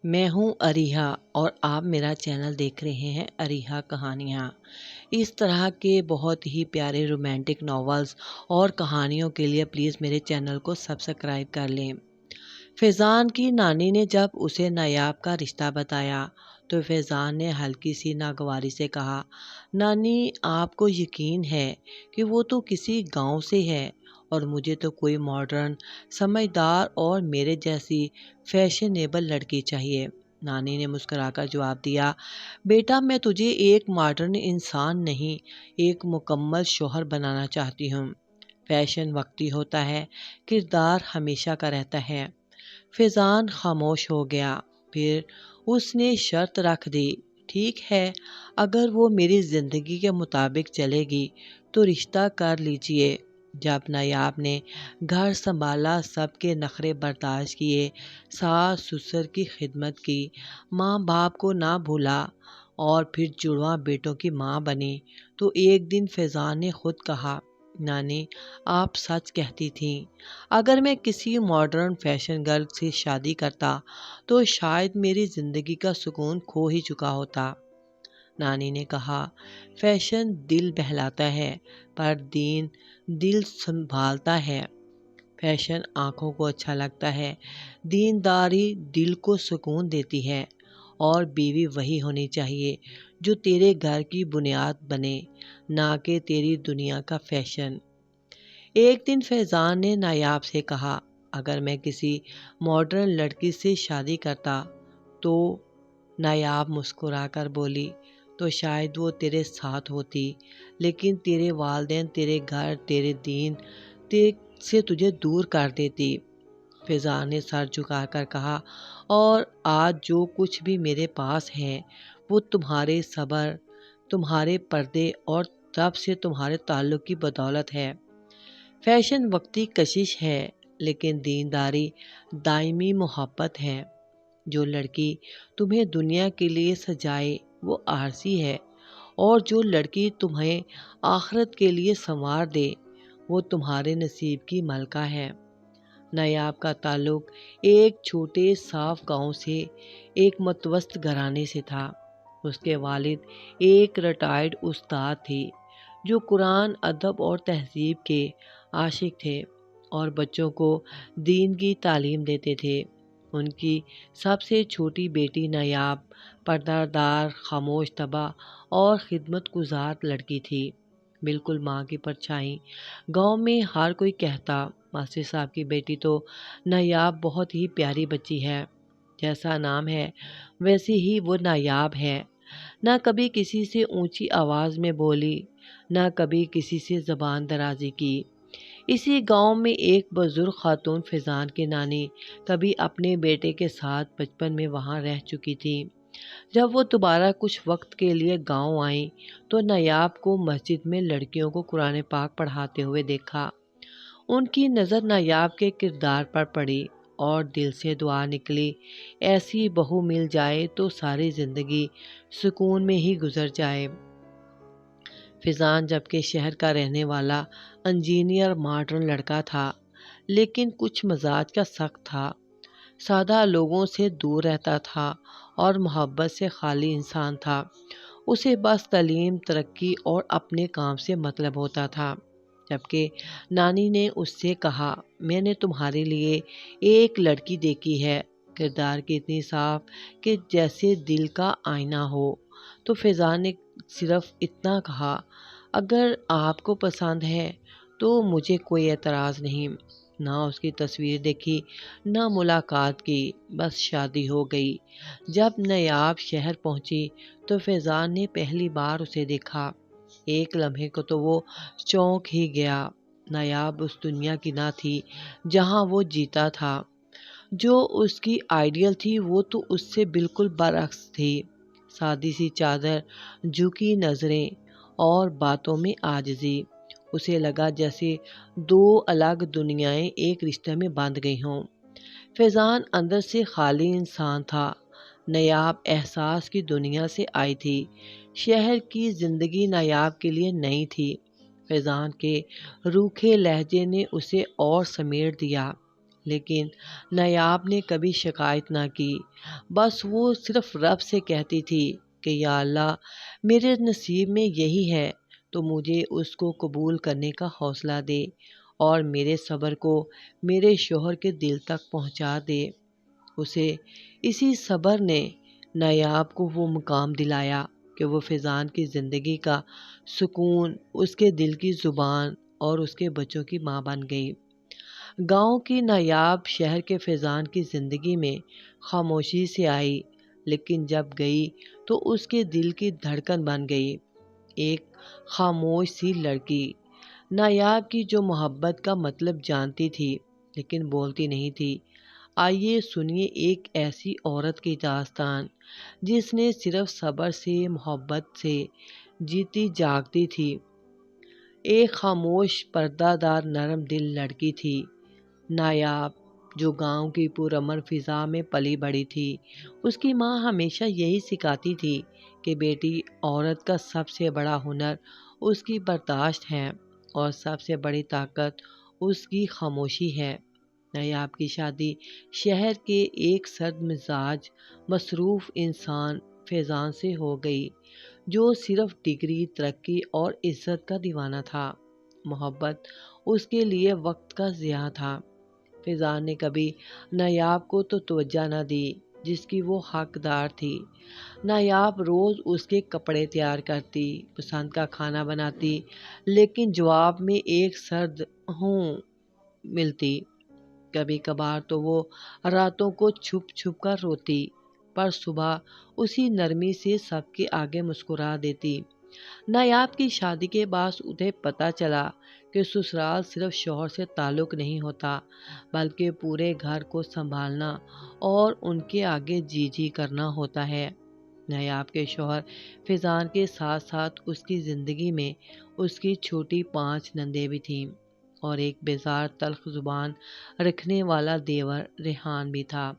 میں ہوں اریحا اور آپ میرا چینل دیکھ رہے ہیں اریحا کہانیاں۔ اس طرح کے بہت ہی پیارے رومانٹک ناولز اور کہانیوں کے لیے پلیز میرے چینل کو سبسکرائب کر لیں۔ فیضان کی نانی نے جب اسے نایاب کا رشتہ بتایا تو فیضان نے ہلکی سی ناگواری سے کہا، نانی آپ کو یقین ہے کہ وہ تو کسی گاؤں سے ہے اور مجھے تو کوئی ماڈرن، سمجھدار اور میرے جیسی فیشنیبل لڑکی چاہیے۔ نانی نے مسکرا کر جواب دیا، بیٹا میں تجھے ایک ماڈرن انسان نہیں، ایک مکمل شوہر بنانا چاہتی ہوں۔ فیشن وقتی ہوتا ہے، کردار ہمیشہ کا رہتا ہے۔ فیضان خاموش ہو گیا، پھر اس نے شرط رکھ دی، ٹھیک ہے، اگر وہ میری زندگی کے مطابق چلے گی تو رشتہ کر لیجئے۔ جب نایاب نے گھر سنبھالا، سب کے نخرے برداشت کیے، ساس سسر کی خدمت کی، ماں باپ کو نہ بھولا اور پھر جڑواں بیٹوں کی ماں بنی، تو ایک دن فیضان نے خود کہا، نانی آپ سچ کہتی تھیں، اگر میں کسی ماڈرن فیشن گرل سے شادی کرتا تو شاید میری زندگی کا سکون کھو ہی چکا ہوتا۔ نانی نے کہا، فیشن دل بہلاتا ہے پر دین دل سنبھالتا ہے۔ فیشن آنکھوں کو اچھا لگتا ہے، دینداری دل کو سکون دیتی ہے، اور بیوی وہی ہونی چاہیے جو تیرے گھر کی بنیاد بنے، نہ کہ تیری دنیا کا فیشن۔ ایک دن فیضان نے نایاب سے کہا، اگر میں کسی ماڈرن لڑکی سے شادی کرتا تو نایاب مسکرا کر بولی، تو شاید وہ تیرے ساتھ ہوتی، لیکن تیرے والدین، تیرے گھر، تیرے دین سے تجھے دور کر دیتی۔ فیضان نے سر جھکا کر کہا، اور آج جو کچھ بھی میرے پاس ہے وہ تمہارے صبر، تمہارے پردے اور تب سے تمہارے تعلق کی بدولت ہے۔ فیشن وقتی کشش ہے لیکن دینداری دائمی محبت ہے۔ جو لڑکی تمہیں دنیا کے لیے سجائے وہ عارضی ہے، اور جو لڑکی تمہیں آخرت کے لیے سنوار دے وہ تمہارے نصیب کی ملکہ ہے۔ نایاب کا تعلق ایک چھوٹے صاف گاؤں سے ایک متوسط گھرانے سے تھا۔ اس کے والد ایک ریٹائرڈ استاد تھے جو قرآن، ادب اور تہذیب کے عاشق تھے اور بچوں کو دین کی تعلیم دیتے تھے۔ ان کی سب سے چھوٹی بیٹی نایاب پردہ دار، خاموش طبع اور خدمت گزار لڑکی تھی، بالکل ماں کی پرچھائی۔ گاؤں میں ہر کوئی کہتا، ماسٹر صاحب کی بیٹی تو نایاب بہت ہی پیاری بچی ہے، جیسا نام ہے ویسی ہی وہ نایاب ہے، نہ کبھی کسی سے اونچی آواز میں بولی، نہ کبھی کسی سے زبان درازی کی۔ اسی گاؤں میں ایک بزرگ خاتون فیضان کی نانی کبھی اپنے بیٹے کے ساتھ بچپن میں وہاں رہ چکی تھی۔ جب وہ دوبارہ کچھ وقت کے لیے گاؤں آئیں تو نایاب کو مسجد میں لڑکیوں کو قرآن پاک پڑھاتے ہوئے دیکھا۔ ان کی نظر نایاب کے کردار پر پڑی اور دل سے دعا نکلی، ایسی بہو مل جائے تو ساری زندگی سکون میں ہی گزر جائے۔ فیضان جبکہ شہر کا رہنے والا انجینئر ماڈرن لڑکا تھا، لیکن کچھ مزاج کا سخت تھا، سادہ لوگوں سے دور رہتا تھا اور محبت سے خالی انسان تھا۔ اسے بس تعلیم، ترقی اور اپنے کام سے مطلب ہوتا تھا۔ جبکہ نانی نے اس سے کہا، میں نے تمہارے لیے ایک لڑکی دیکھی ہے، کردار کی اتنی صاف کہ جیسے دل کا آئینہ ہو، تو فیضان نے صرف اتنا کہا، اگر آپ کو پسند ہے تو مجھے کوئی اعتراض نہیں۔ نہ اس کی تصویر دیکھی، نہ ملاقات کی، بس شادی ہو گئی۔ جب نایاب شہر پہنچی تو فیضان نے پہلی بار اسے دیکھا۔ ایک لمحے کو تو وہ چونک ہی گیا۔ نایاب اس دنیا کی نہ تھی جہاں وہ جیتا تھا۔ جو اس کی آئیڈیل تھی وہ تو اس سے بالکل برعکس تھی۔ سادی سی چادر، جھکی نظریں اور باتوں میں عاجزی۔ اسے لگا جیسے دو الگ دنیایں ایک رشتے میں بندھ گئی ہوں۔ فیضان اندر سے خالی انسان تھا، نایاب احساس کی دنیا سے آئی تھی۔ شہر کی زندگی نایاب کے لیے نئی تھی۔ فیضان کے روکھے لہجے نے اسے اور سمیٹ دیا۔ لیکن نایاب نے کبھی شکایت نہ کی، بس وہ صرف رب سے کہتی تھی کہ یا اللہ، میرے نصیب میں یہی ہے تو مجھے اس کو قبول کرنے کا حوصلہ دے اور میرے صبر کو میرے شوہر کے دل تک پہنچا دے۔ اسے اسی صبر نے نایاب کو وہ مقام دلایا کہ وہ فیضان کی زندگی کا سکون، اس کے دل کی زبان اور اس کے بچوں کی ماں بن گئی۔ گاؤں کی نایاب شہر کے فیضان کی زندگی میں خاموشی سے آئی، لیکن جب گئی تو اس کے دل کی دھڑکن بن گئی۔ ایک خاموش سی لڑکی، نایاب کی جو محبت کا مطلب جانتی تھی لیکن بولتی نہیں تھی۔ آئیے سنیے ایک ایسی عورت کی داستان جس نے صرف صبر سے، محبت سے جیتی جاگتی تھی۔ ایک خاموش پردہ دار نرم دل لڑکی تھی نایاب، جو گاؤں کی پرامن فضا میں پلی بڑھی تھی۔ اس کی ماں ہمیشہ یہی سکھاتی تھی کہ بیٹی، عورت کا سب سے بڑا ہنر اس کی برداشت ہے اور سب سے بڑی طاقت اس کی خاموشی ہے۔ نایاب کی شادی شہر کے ایک سرد مزاج، مصروف انسان فیضان سے ہو گئی، جو صرف ڈگری، ترقی اور عزت کا دیوانہ تھا۔ محبت اس کے لیے وقت کا ضیاع تھا۔ فیضان نے کبھی نایاب کو تو توجہ نہ دی جس کی وہ حقدار تھی۔ نایاب روز اس کے کپڑے تیار کرتی، پسند کا کھانا بناتی، لیکن جواب میں ایک سرد ہوں ملتی۔ کبھی کبھار تو وہ راتوں کو چھپ چھپ کر روتی، پر صبح اسی نرمی سے سب کے آگے مسکرا دیتی۔ نایاب کی شادی کے بعد انہیں پتہ چلا کہ سسرال صرف شوہر سے تعلق نہیں ہوتا، بلکہ پورے گھر کو سنبھالنا اور ان کے آگے جی جی کرنا ہوتا ہے۔ نایاب کے شوہر فیضان کے ساتھ ساتھ اس کی زندگی میں اس کی چھوٹی 5 نندیں بھی تھیں اور ایک بیزار تلخ زبان رکھنے والا دیور ریحان بھی تھا۔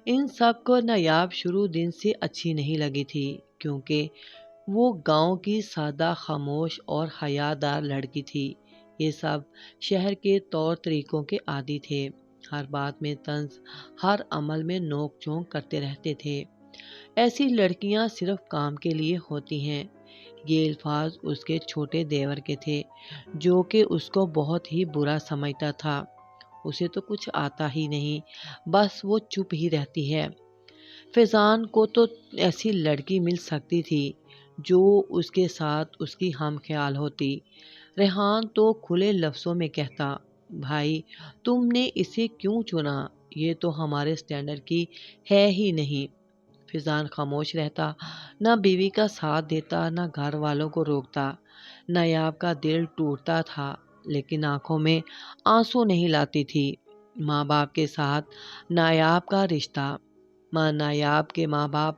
ان سب کو نایاب شروع دن سے اچھی نہیں لگی تھی، کیونکہ وہ گاؤں کی سادہ، خاموش اور حیادار لڑکی تھی۔ یہ سب شہر کے طور طریقوں کے عادی تھے، ہر بات میں طنز، ہر عمل میں نوک جھونک کرتے رہتے تھے۔ ایسی لڑکیاں صرف کام کے لیے ہوتی ہیں۔ یہ الفاظ اس کے چھوٹے دیور کے تھے، جو کہ اس کو بہت ہی برا سمجھتا تھا۔ اسے تو کچھ آتا ہی نہیں، بس وہ چپ ہی رہتی ہے۔ فیضان کو تو ایسی لڑکی مل سکتی تھی جو اس کے ساتھ اس کی ہم خیال ہوتی۔ ریحان تو کھلے لفظوں میں کہتا، بھائی تم نے اسے کیوں چنا، یہ تو ہمارے سٹینڈرڈ کی ہے ہی نہیں۔ فیضان خاموش رہتا، نہ بیوی کا ساتھ دیتا، نہ گھر والوں کو روکتا۔ نایاب کا دل ٹوٹتا تھا، لیکن آنکھوں میں آنسو نہیں لاتی تھی۔ ماں باپ کے ساتھ نایاب کا رشتہ۔ نایاب کے ماں باپ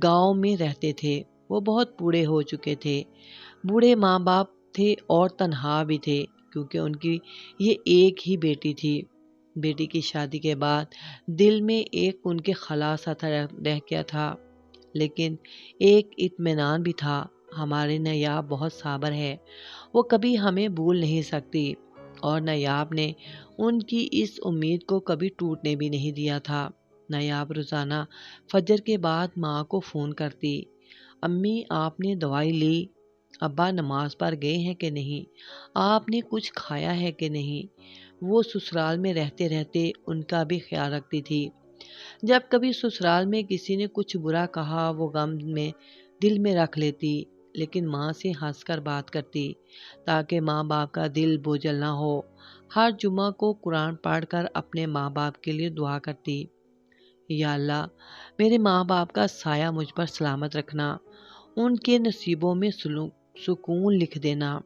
گاؤں میں رہتے تھے، وہ بہت بوڑھے ہو چکے تھے۔ بوڑھے ماں باپ تھے اور تنہا بھی تھے، کیونکہ ان کی یہ ایک ہی بیٹی تھی۔ بیٹی کی شادی کے بعد دل میں ایک ان کے خلا سا رہ گیا تھا، لیکن ایک اطمینان بھی تھا، ہمارے نایاب بہت صابر ہے، وہ کبھی ہمیں بھول نہیں سکتی۔ اور نایاب نے ان کی اس امید کو کبھی ٹوٹنے بھی نہیں دیا تھا۔ نایاب روزانہ فجر کے بعد ماں کو فون کرتی، امی آپ نے دوائی لی، ابا نماز پر گئے ہیں کہ نہیں، آپ نے کچھ کھایا ہے کہ نہیں۔ وہ سسرال میں رہتے رہتے ان کا بھی خیال رکھتی تھی۔ جب کبھی سسرال میں کسی نے کچھ برا کہا، وہ غم میں دل میں رکھ لیتی، لیکن ماں سے ہنس کر بات کرتی تاکہ ماں باپ کا دل بوجھل نہ ہو۔ ہر جمعہ کو قرآن پڑھ کر اپنے ماں باپ کے لیے دعا کرتی، یا اللہ میرے ماں باپ کا سایہ مجھ پر سلامت رکھنا، ان کے نصیبوں میں سکون لکھ دینا۔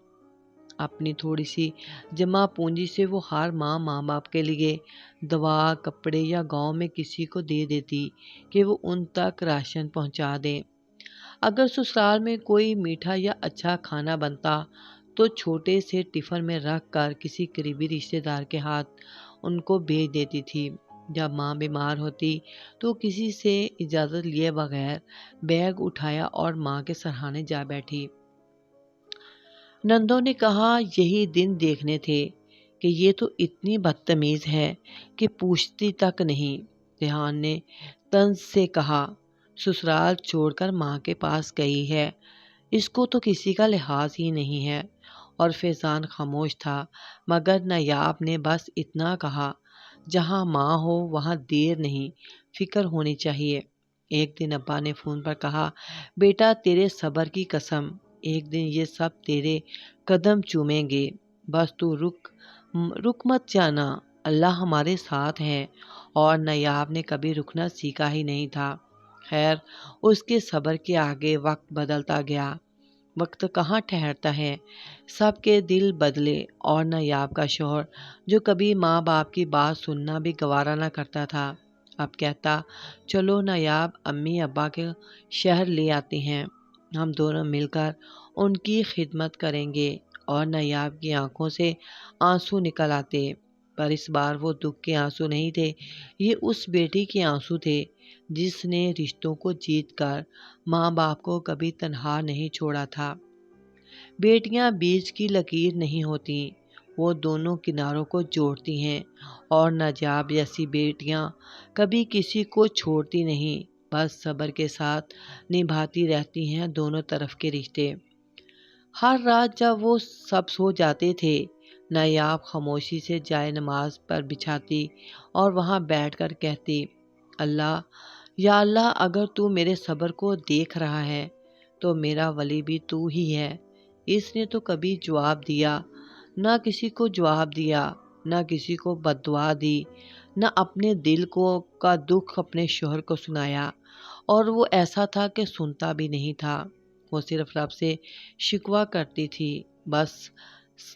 اپنی تھوڑی سی جمع پونجی سے وہ ہر ماں باپ کے لیے دوا، کپڑے یا گاؤں میں کسی کو دے دیتی کہ وہ ان تک راشن پہنچا دیں۔ اگر سسرال میں کوئی میٹھا یا اچھا کھانا بنتا تو چھوٹے سے ٹفن میں رکھ کر کسی قریبی رشتے دار کے ہاتھ ان کو بھیج دیتی تھی۔ جب ماں بیمار ہوتی تو کسی سے اجازت لیے بغیر بیگ اٹھایا اور ماں کے سرہانے جا بیٹھی۔ نندوں نے کہا یہی دن دیکھنے تھے، کہ یہ تو اتنی بدتمیز ہے کہ پوچھتی تک نہیں۔ ریحان نے طنز سے کہا، سسرال چھوڑ کر ماں کے پاس گئی ہے، اس کو تو کسی کا لحاظ ہی نہیں ہے۔ اور فیضان خاموش تھا، مگر نایاب نے بس اتنا کہا، جہاں ماں ہو وہاں دیر نہیں، فکر ہونی چاہیے۔ ایک دن ابا نے فون پر کہا، بیٹا تیرے صبر کی قسم، ایک دن یہ سب تیرے قدم چومیں گے، بس تو رک مت جانا، اللہ ہمارے ساتھ ہے۔ اور نایاب نے کبھی رکنا سیکھا ہی نہیں تھا۔ خیر، اس کے صبر کے آگے وقت بدلتا گیا۔ وقت کہاں ٹھہرتا ہے، سب کے دل بدلے، اور نایاب کا شوہر جو کبھی ماں باپ کی بات سننا بھی گوارا نہ کرتا تھا، اب کہتا، چلو نایاب، امی ابا کے شہر لے آتے ہیں، ہم دونوں مل کر ان کی خدمت کریں گے۔ اور نایاب کی آنکھوں سے آنسو نکل آتے، پر اس بار وہ دکھ کے آنسو نہیں تھے، یہ اس بیٹی کے آنسو تھے جس نے رشتوں کو جیت کر ماں باپ کو کبھی تنہا نہیں چھوڑا تھا۔ بیٹیاں بیچ کی لکیر نہیں ہوتی، وہ دونوں کناروں کو جوڑتی ہیں، اور نایاب جیسی بیٹیاں کبھی کسی کو چھوڑتی نہیں، بس صبر کے ساتھ نبھاتی رہتی ہیں دونوں طرف کے رشتے۔ ہر رات جب وہ سب سو جاتے تھے، نایاب خاموشی سے جائے نماز پر بچھاتی اور وہاں بیٹھ کر کہتی، اللہ، یا اللہ، اگر تو میرے صبر کو دیکھ رہا ہے تو میرا ولی بھی تو ہی ہے۔ اس نے تو کبھی جواب دیا، نہ کسی کو جواب دیا، نہ کسی کو بد دعا دی، نہ اپنے دل کا دکھ اپنے شوہر کو سنایا، اور وہ ایسا تھا کہ سنتا بھی نہیں تھا۔ وہ صرف رب سے شکوہ کرتی تھی۔ بس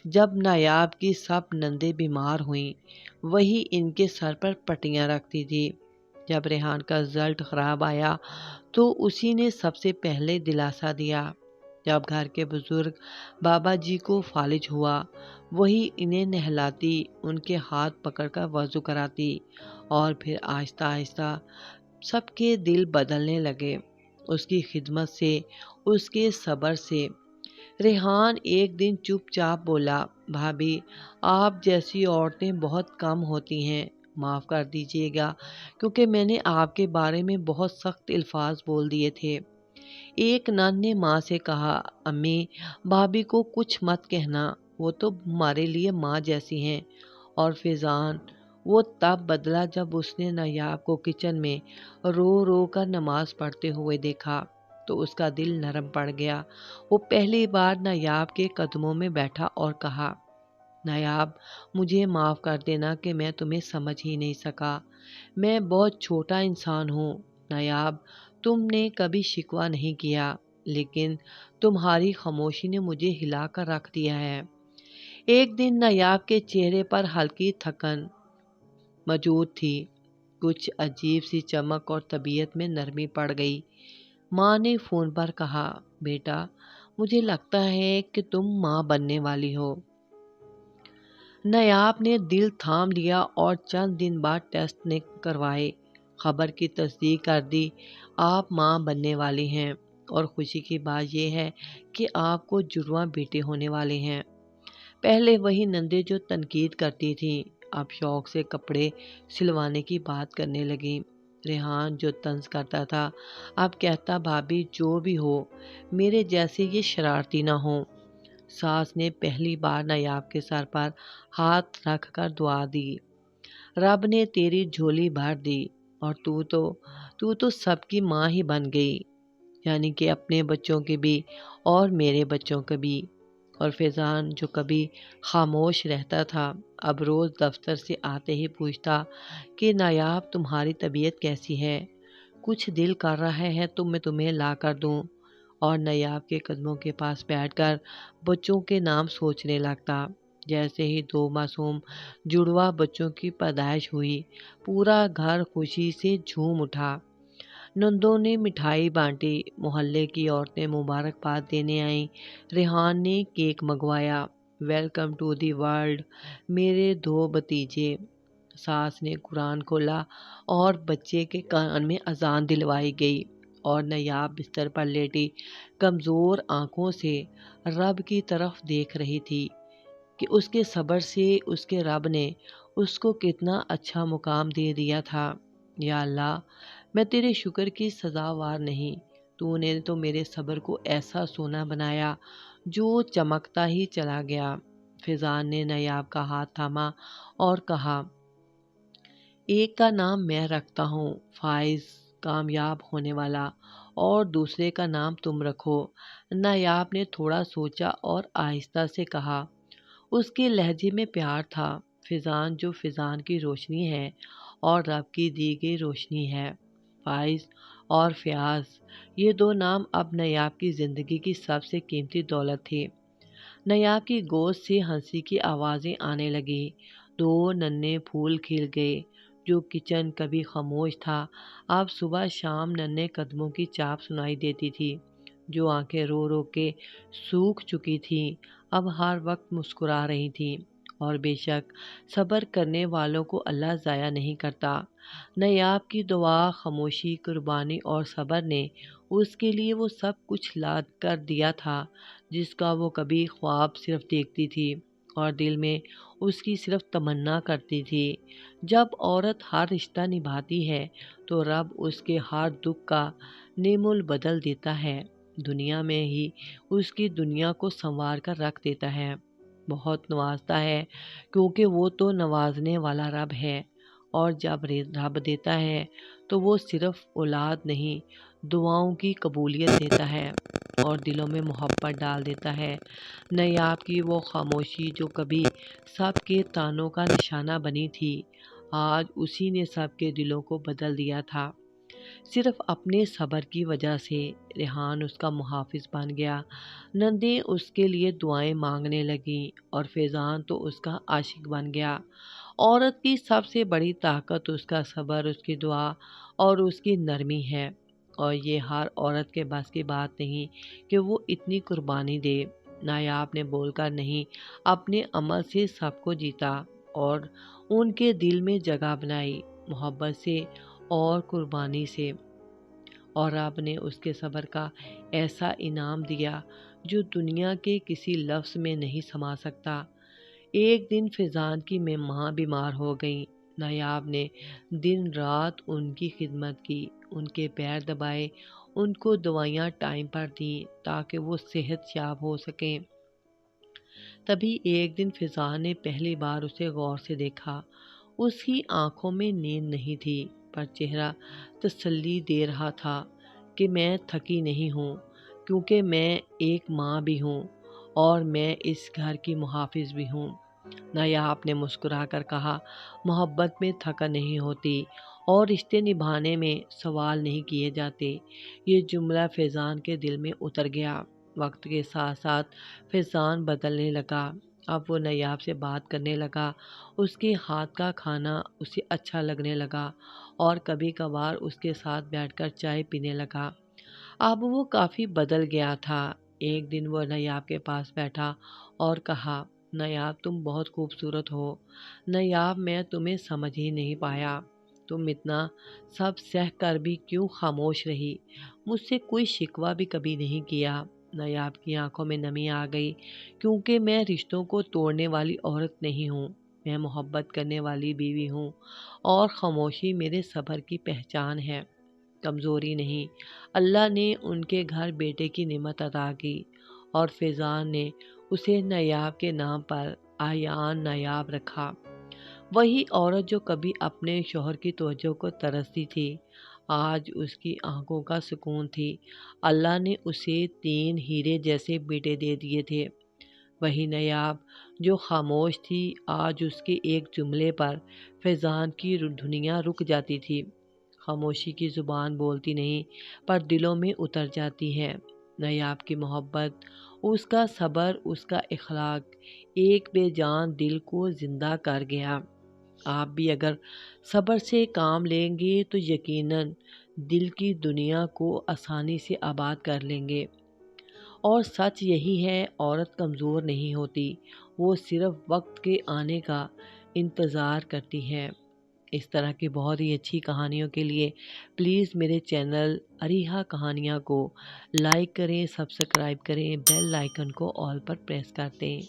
جب نایاب کی سب نندیں بیمار ہوئیں، وہی ان کے سر پر پٹیاں رکھتی تھی۔ جب ریحان کا رزلٹ خراب آیا تو اسی نے سب سے پہلے دلاسا دیا۔ جب گھر کے بزرگ بابا جی کو فالج ہوا، وہی انہیں نہلاتی، ان کے ہاتھ پکڑ کر وضو کراتی، اور پھر آہستہ آہستہ سب کے دل بدلنے لگے، اس کی خدمت سے، اس کے صبر سے۔ ریحان ایک دن چپ چاپ بولا، بھابی، آپ جیسی عورتیں بہت کم ہوتی ہیں، معاف کر دیجیے گا، کیونکہ میں نے آپ کے بارے میں بہت سخت الفاظ بول دیے تھے۔ ایک نان نے ماں سے کہا، امی، بھابی کو کچھ مت کہنا، وہ تو ہمارے لیے ماں جیسی ہیں۔ اور فیضان، وہ تب بدلا جب اس نے نایاب کو کچن میں رو رو کر نماز پڑھتے ہوئے دیکھا تو اس کا دل نرم پڑ گیا۔ وہ پہلی بار نایاب کے قدموں میں بیٹھا اور کہا، نایاب، مجھے معاف کر دینا کہ میں تمہیں سمجھ ہی نہیں سکا، میں بہت چھوٹا انسان ہوں۔ نایاب، تم نے کبھی شکوہ نہیں کیا، لیکن تمہاری خاموشی نے مجھے ہلا کر رکھ دیا ہے۔ ایک دن نایاب کے چہرے پر ہلکی تھکن موجود تھی، کچھ عجیب سی چمک، اور طبیعت میں نرمی پڑ گئی۔ ماں نے فون پر کہا، بیٹا، مجھے لگتا ہے کہ تم ماں بننے والی ہو۔ نایاب نے دل تھام لیا اور چند دن بعد ٹیسٹ کروائے، خبر کی تصدیق کر دی، آپ ماں بننے والی ہیں، اور خوشی کی بات یہ ہے کہ آپ کو جڑواں بیٹے ہونے والے ہیں۔ پہلے وہی نندیں جو تنقید کرتی تھیں، اب شوق سے کپڑے سلوانے کی بات کرنے لگیں۔ ریحان جو طنز کرتا تھا، اب کہتا، بھابی، جو بھی ہو، میرے جیسے یہ شرارتی نہ ہوں۔ ساس نے پہلی بار نایاب کے سر پر ہاتھ رکھ کر دعا دی، رب نے تیری جھولی بھر دی، اور تو تو سب کی ماں ہی بن گئی، یعنی کہ اپنے بچوں کی بھی اور میرے بچوں کی بھی۔ اور فیضان جو کبھی خاموش رہتا تھا، اب روز دفتر سے آتے ہی پوچھتا کہ نایاب، تمہاری طبیعت کیسی ہے؟ کچھ دل کر رہا ہے تو میں تمہیں لا کر دوں۔ اور نایاب کے قدموں کے پاس بیٹھ کر بچوں کے نام سوچنے لگتا۔ جیسے ہی 2 معصوم جڑواں بچوں کی پیدائش ہوئی، پورا گھر خوشی سے جھوم اٹھا۔ نندوں نے مٹھائی بانٹی، محلے کی عورتیں مبارکباد دینے آئیں، ریحان نے کیک منگوایا، ویلکم ٹو دی ورلڈ میرے 2 بھتیجے۔ ساس نے قرآن کھولا اور بچے کے کان میں اذان دلوائی گئی، اور نایاب بستر پر لیٹی کمزور آنکھوں سے رب کی طرف دیکھ رہی تھی۔ کہ اس کے صبر سے اس کے رب نے اس کو کتنا اچھا مقام دے دیا تھا۔ یا اللہ، میں تیرے شکر کی سزاوار نہیں، تو نے تو میرے صبر کو ایسا سونا بنایا جو چمکتا ہی چلا گیا۔ فیضان نے نیاب کا ہاتھ تھاما اور کہا، ایک کا نام میں رکھتا ہوں فائز، کامیاب ہونے والا، اور دوسرے کا نام تم رکھو۔ نیاب نے تھوڑا سوچا اور آہستہ سے کہا، اس کے لہجے میں پیار تھا، فیضان جو فیضان کی روشنی ہے اور رب کی دی گئی روشنی ہے۔ فائز اور فیاض، یہ دو نام اب نیاب کی زندگی کی سب سے قیمتی دولت تھی۔ نیاب کی گوشت سے ہنسی کی آوازیں آنے لگی، دو ننھے پھول کھل گئے۔ جو کچن کبھی خاموش تھا، اب صبح شام ننھے قدموں کی چاپ سنائی دیتی تھی۔ جو آنکھیں رو رو کے سوکھ چکی تھیں، اب ہر وقت مسکرا رہی تھیں۔ اور بے شک صبر کرنے والوں کو اللہ ضائع نہیں کرتا۔ نیاب کی دعا، خاموشی، قربانی اور صبر نے اس کے لیے وہ سب کچھ لا کر دیا تھا جس کا وہ کبھی خواب صرف دیکھتی تھی اور دل میں اس کی صرف تمنا کرتی تھی۔ جب عورت ہر رشتہ نبھاتی ہے تو رب اس کے ہر دکھ کا نعمت بدل دیتا ہے، دنیا میں ہی اس کی دنیا کو سنوار کر رکھ دیتا ہے، بہت نوازتا ہے، کیونکہ وہ تو نوازنے والا رب ہے۔ اور جب رب دیتا ہے تو وہ صرف اولاد نہیں، دعاؤں کی قبولیت دیتا ہے اور دلوں میں محبت ڈال دیتا ہے۔ نیاب کی وہ خاموشی جو کبھی سب کے طعنوں کا نشانہ بنی تھی، آج اسی نے سب کے دلوں کو بدل دیا تھا۔ صرف اپنے صبر کی وجہ سے ریحان اس کا محافظ بن گیا، نندیں اس کے لیے دعائیں مانگنے لگیں اور فیضان تو اس کا عاشق بن گیا۔ عورت کی سب سے بڑی طاقت اس کا صبر، اس کی دعا اور اس کی نرمی ہے، اور یہ ہر عورت کے بس کی بات نہیں کہ وہ اتنی قربانی دے۔ نیاب نے بول کر نہیں، اپنے عمل سے سب کو جیتا اور ان کے دل میں جگہ بنائی، محبت سے اور قربانی سے، اور رب نے اس کے صبر کا ایسا انعام دیا جو دنیا کے کسی لفظ میں نہیں سما سکتا۔ ایک دن فیضان کی ماں بیمار ہو گئیں۔ نیاب نے دن رات ان کی خدمت کی، ان کے پیر دبائے، ان کو دوائیاں ٹائم پر دیں تاکہ وہ صحت یاب ہو سکیں۔ تبھی ایک دن فیضان نے پہلی بار اسے غور سے دیکھا۔ اس کی آنکھوں میں نیند نہیں تھی، پر چہرہ تسلی دے رہا تھا کہ میں تھکی نہیں ہوں، کیونکہ میں ایک ماں بھی ہوں اور میں اس گھر کی محافظ بھی ہوں۔ نیاب نے مسکرا کر کہا، محبت میں تھکن نہیں ہوتی اور رشتے نبھانے میں سوال نہیں کیے جاتے۔ یہ جملہ فیضان کے دل میں اتر گیا۔ وقت کے ساتھ ساتھ فیضان بدلنے لگا۔ اب وہ نیاب سے بات کرنے لگا، اس کے ہاتھ کا کھانا اسے اچھا لگنے لگا اور کبھی کبھار اس کے ساتھ بیٹھ کر چائے پینے لگا۔ اب وہ کافی بدل گیا تھا۔ ایک دن وہ نیاب کے پاس بیٹھا اور کہا، نیاب تم بہت خوبصورت ہو۔ نیاب میں تمہیں سمجھ ہی نہیں پایا، تم اتنا سب سہ کر بھی کیوں خاموش رہی؟ مجھ سے کوئی شکوہ بھی کبھی نہیں کیا۔ نیاب کی آنکھوں میں نمی آ گئی، کیونکہ میں رشتوں کو توڑنے والی عورت نہیں ہوں، میں محبت کرنے والی بیوی ہوں، اور خاموشی میرے صبر کی پہچان ہے، کمزوری نہیں۔ اللہ نے ان کے گھر بیٹے کی نعمت عطا کی اور فیضان نے اسے نیاب کے نام پر آیان نیاب رکھا۔ وہی عورت جو کبھی اپنے شوہر کی توجہ کو ترستی تھی، آج اس کی آنکھوں کا سکون تھی۔ اللہ نے اسے 3 ہیرے جیسے بیٹے دے دیے تھے۔ وہی نیاب جو خاموش تھی، آج اس کے ایک جملے پر فیضان کی دنیا رک جاتی تھی۔ خاموشی کی زبان بولتی نہیں، پر دلوں میں اتر جاتی ہے۔ نیاب کی محبت، اس کا صبر، اس کا اخلاق ایک بے جان دل کو زندہ کر گیا۔ آپ بھی اگر صبر سے کام لیں گے تو یقیناً دل کی دنیا کو آسانی سے آباد کر لیں گے۔ اور سچ یہی ہے، عورت کمزور نہیں ہوتی، وہ صرف وقت کے آنے کا انتظار کرتی ہے۔ اس طرح کی بہت ہی اچھی کہانیوں کے لیے پلیز میرے چینل اریحا کہانیاں کو لائک کریں، سبسکرائب کریں، بیل آئیکن کو آل پر پریس کر دیں۔